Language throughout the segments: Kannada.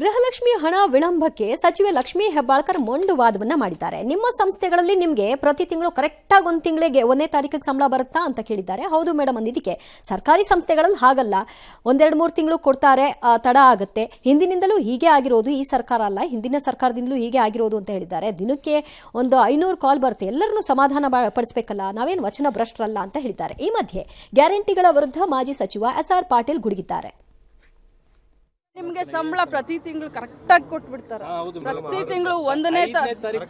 ಗೃಹಲಕ್ಷ್ಮಿ ಹಣ ವಿಳಂಬಕ್ಕೆ ಸಚಿವೆ ಲಕ್ಷ್ಮೀ ಹೆಬ್ಬಾಳ್ಕರ್ ಮೊಂಡು ವಾದವನ್ನ ಮಾಡಿದ್ದಾರೆ. ನಿಮ್ಮ ಸಂಸ್ಥೆಗಳಲ್ಲಿ ನಿಮಗೆ ಪ್ರತಿ ತಿಂಗಳು ಕರೆಕ್ಟಾಗಿ ಒಂದು ತಿಂಗಳಿಗೆ 1ನೇ ತಾರೀಕಿಗೆ ಸಂಬಳ ಬರುತ್ತಾ ಅಂತ ಕೇಳಿದ್ದಾರೆ. ಹೌದು ಮೇಡಮ್ ಅಂದಿದ್ದಕ್ಕೆ ಸರ್ಕಾರಿ ಸಂಸ್ಥೆಗಳಲ್ಲಿ ಹಾಗಲ್ಲ, 1-2-3 ತಿಂಗಳು ಕೊಡ್ತಾರೆ, ತಡ ಆಗುತ್ತೆ. ಹಿಂದಿನಿಂದಲೂ ಹೀಗೆ ಆಗಿರೋದು, ಈ ಸರ್ಕಾರ ಅಲ್ಲ, ಹಿಂದಿನ ಸರ್ಕಾರದಿಂದಲೂ ಹೀಗೆ ಆಗಿರೋದು ಅಂತ ಹೇಳಿದ್ದಾರೆ. ದಿನಕ್ಕೆ ಒಂದು 500 ಕಾಲ್ ಬರುತ್ತೆ, ಎಲ್ಲರನ್ನೂ ಸಮಾಧಾನ ಪಡಿಸಬೇಕಲ್ಲ, ನಾವೇನು ವಚನ ಭ್ರಷ್ಟರಲ್ಲ ಅಂತ ಹೇಳಿದ್ದಾರೆ. ಈ ಮಧ್ಯೆ ಗ್ಯಾರಂಟಿಗಳ ವಿರುದ್ಧ ಮಾಜಿ ಸಚಿವ SR ಪಾಟೀಲ್ ಗುಡುಗಿದ್ದಾರೆ. ನಿಮ್ಗೆ ಸಂಬಳ ಪ್ರತಿ ತಿಂಗಳು ಕರೆಕ್ಟಾಗಿ ಕೊಟ್ಬಿಡ್ತಾರೆ. ಪ್ರತಿ ತಿಂಗಳು 1ನೇ ತಾರೀಕು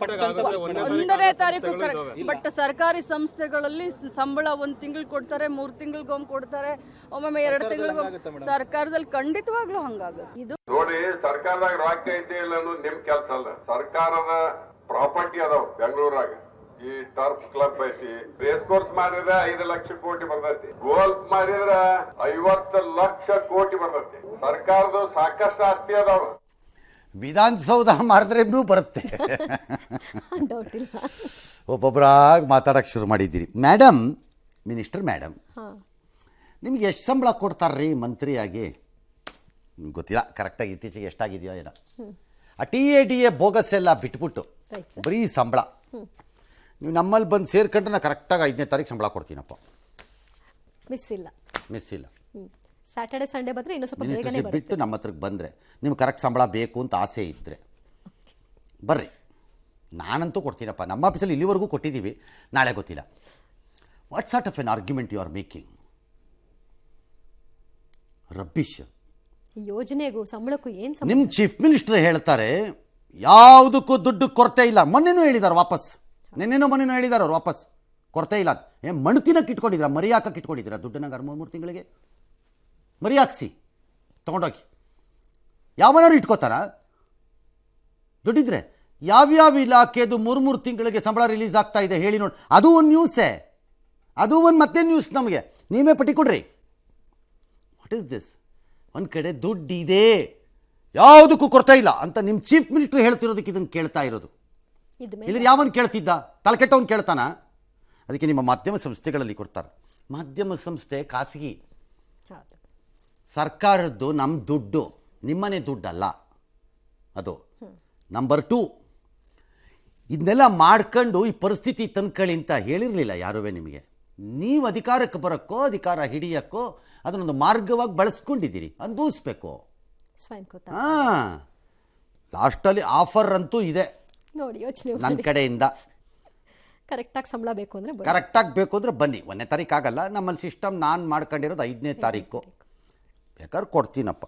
ಬಟ್ ಸರ್ಕಾರಿ ಸಂಸ್ಥೆಗಳಲ್ಲಿ ಸಂಬಳ 1 ತಿಂಗಳು ಕೊಡ್ತಾರೆ, 3 ತಿಂಗಳಿಗೊಮ್ಮೆ ಕೊಡ್ತಾರೆ, ಒಮ್ಮೊಮ್ಮೆ 2 ತಿಂಗಳಿಗೊಮ್ಮೆ. ಸರ್ಕಾರದಲ್ಲಿ ಖಂಡಿತವಾಗ್ಲೂ ಹಂಗಾಗುತ್ತೆ. ಇದು ನೋಡಿ, ಸರ್ಕಾರದಾಗ ರೊಕ್ಕ ಐತೆ ಇಲ್ಲ ಅನ್ನೋದು ನಿಮ್ ಕೆಲಸ ಅಲ್ಲ. ಸರ್ಕಾರದ ಪ್ರಾಪರ್ಟಿ ಅದಾವ ಬೆಂಗಳೂರಾಗ. ಈ ಟರ್ಫ್ ಕ್ಲಬ್ ಐತಿ, ರೇಸ್ ಕೋರ್ಸ್ ಮಾಡಿದ್ರೆ 5 ಲಕ್ಷ ಕೋಟಿ ಬರ್ತೈತಿ, ಗೋಲ್ಫ್ ಮಾಡಿದ್ರೆ 50 ಲಕ್ಷ ಕೋಟಿ ಬರ್ತೈತಿ. ಸರ್ಕಾರದ ಸಾಕಷ್ಟು ಆಸ್ತಿ ಅದಾವ. ವಿಧಾನಸೌಧ ಮಾಡಿದ್ರೇನೂ ಬರುತ್ತೆ. ಒಬ್ಬೊಬ್ಬರಾಗಿ ಮಾತಾಡಕ್ಕೆ ಶುರು ಮಾಡಿದ್ದೀರಿ. ಮೇಡಮ್, ಮಿನಿಸ್ಟರ್ ಮೇಡಮ್, ನಿಮ್ಗೆ ಎಷ್ಟು ಸಂಬಳ ಕೊಡ್ತಾರ್ರಿ ಮಂತ್ರಿಯಾಗಿ? ಗೊತ್ತಿಲ್ಲ ಕರೆಕ್ಟಾಗಿ, ಇತ್ತೀಚೆಗೆ ಎಷ್ಟಾಗಿದೆಯೋ ಏನೋ. ಆ TADA ಬೋಗಸ್ ಎಲ್ಲ ಬಿಟ್ಬಿಟ್ಟು ಬರೀ ಸಂಬಳ. ನೀವು ನಮ್ಮಲ್ಲಿ ಬಂದು ಸೇರ್ಕೊಂಡ್ರೆ ನಾನು ಕರೆಕ್ಟಾಗಿ 5ನೇ ತಾರೀಕು ಸಂಬಳ ಕೊಡ್ತೀನಪ್ಪ. ಮಿಸ್ ಇಲ್ಲ. ಸ್ಯಾಟರ್ಡೆ ಸಂಡೇ ಬಂದರೆ ಇನ್ನೂ ಸ್ವಲ್ಪ ಬೇಗನೆ ಬರುತ್ತೆ. ಬಿಟ್ಟು ನಮ್ಮ ಹತ್ರಕ್ಕೆ ಬಂದರೆ ನಿಮ್ಗೆ ಕರೆಕ್ಟ್ ಸಂಬಳ ಬೇಕು ಅಂತ ಆಸೆ ಇದ್ದರೆ ಬರ್ರಿ, ನಾನಂತೂ ಕೊಡ್ತೀನಪ್ಪ. ನಮ್ಮ ಆಫೀಸಲ್ಲಿ ಇಲ್ಲಿವರೆಗೂ ಕೊಟ್ಟಿದ್ದೀವಿ, ನಾಳೆ ಗೊತ್ತಿಲ್ಲ. What sort of an argument you are making? Rubbish. ಯೋಜನೆಗೂ ಸಂಬಳಕ್ಕೂ ಏನು ಸಂಬಂಧ? ನಿಮ್ಮ ಚೀಫ್ ಮಿನಿಸ್ಟರ್ ಹೇಳ್ತಾರೆ ಯಾವುದಕ್ಕೂ ದುಡ್ಡು ಕೊರತೆ ಇಲ್ಲ. ಮೊನ್ನೆನೂ ಹೇಳಿದ್ದಾರೆ ವಾಪಸ್, ಮೊನ್ನೆನೂ ಹೇಳಿದ್ದಾರೆ ಅವ್ರು ವಾಪಸ್ ಕೊರತೆ ಇಲ್ಲ. ಮಣ್ಣು ತಿನ್ನಕ್ಕೆ ಇಟ್ಕೊಂಡಿದ್ದೀರಾ, ಮರಿ ಹಾಕಕ್ಕೆ ಇಟ್ಕೊಂಡಿದ್ದೀರಾ ದುಡ್ಡನ್ನ? 3 ತಿಂಗಳಿಗೆ ಮರಿ ಹಾಕ್ಸಿ ತೊಗೊಂಡೋಗಿ ಯಾವನಾರು ಇಟ್ಕೋತಾರ ದುಡ್ಡಿದ್ರೆ? ಯಾವ್ಯಾವ ಇಲಾಖೆದು 3 ತಿಂಗಳಿಗೆ ಸಂಬಳ ರಿಲೀಸ್ ಆಗ್ತಾ ಇದೆ ಹೇಳಿ ನೋಡಿ. ಅದು ಒಂದು ನ್ಯೂಸೇ, ಅದು ಒಂದು ಮತ್ತೆ ನ್ಯೂಸ್. ನಮಗೆ ನೀವೇ ಪಟ್ಟಿ ಕೊಡ್ರಿ. What is this? ಒಂದು ಕಡೆ ದುಡ್ಡಿದೆ, ಯಾವುದಕ್ಕೂ ಕೊರತೆ ಇಲ್ಲ ಅಂತ ನಿಮ್ಮ ಚೀಫ್ ಮಿನಿಸ್ಟರ್ ಹೇಳ್ತಿರೋದಕ್ಕೆ ಇದನ್ನು ಕೇಳ್ತಾ ಇರೋದು. ಇದ್ರ ಯಾವನ್ ಕೇಳ್ತಿದ್ದ? ತಲೆ ಕೆಟ್ಟವನು ಕೇಳ್ತಾನ? ಅದಕ್ಕೆ ನಿಮ್ಮ ಮಾಧ್ಯಮ ಸಂಸ್ಥೆಗಳಲ್ಲಿ ಕೊಡ್ತಾರೆ. ಮಾಧ್ಯಮ ಸಂಸ್ಥೆ ಖಾಸಗಿ, ಸರ್ಕಾರದ್ದು ನಮ್ಮ ದುಡ್ಡು, ನಿಮ್ಮನೆ ದುಡ್ಡಲ್ಲ ಅದು. ನಂಬರ್ 2, ಇದನ್ನೆಲ್ಲ ಮಾಡ್ಕೊಂಡು ಈ ಪರಿಸ್ಥಿತಿ ತಂದ್ಕೊಳ್ಳಿ ಅಂತ ಹೇಳಿರಲಿಲ್ಲ ಯಾರುವೇ ನಿಮಗೆ. ನೀವು ಅಧಿಕಾರಕ್ಕೆ ಬರೋಕ್ಕೋ ಅಧಿಕಾರ ಹಿಡಿಯೋಕ್ಕೋ ಅದನ್ನೊಂದು ಮಾರ್ಗವಾಗಿ ಬಳಸ್ಕೊಂಡಿದ್ದೀರಿ, ಅನುಭವಿಸ್ಬೇಕು. ಹಾಂ, ಲಾಸ್ಟಲ್ಲಿ ಆಫರ್ ಅಂತೂ ಇದೆ ನೋಡಿ, ಯೋಚನೆ ನನ್ನ ಕಡೆಯಿಂದ. ಕರೆಕ್ಟಾಗಿ ಸಂಬಳ ಬೇಕು ಅಂದರೆ ಕರೆಕ್ಟಾಗಿ ಬೇಕು ಅಂದರೆ ಬನ್ನಿ. 1ನೇ ತಾರೀಕು ಆಗಲ್ಲ, ನಮ್ಮಲ್ಲಿ ಸಿಸ್ಟಮ್ ನಾನು ಮಾಡ್ಕೊಂಡಿರೋದು 5ನೇ ತಾರೀಕು. ಬೇಕಾದ್ರೆ ಕೊಡ್ತೀನಪ್ಪ.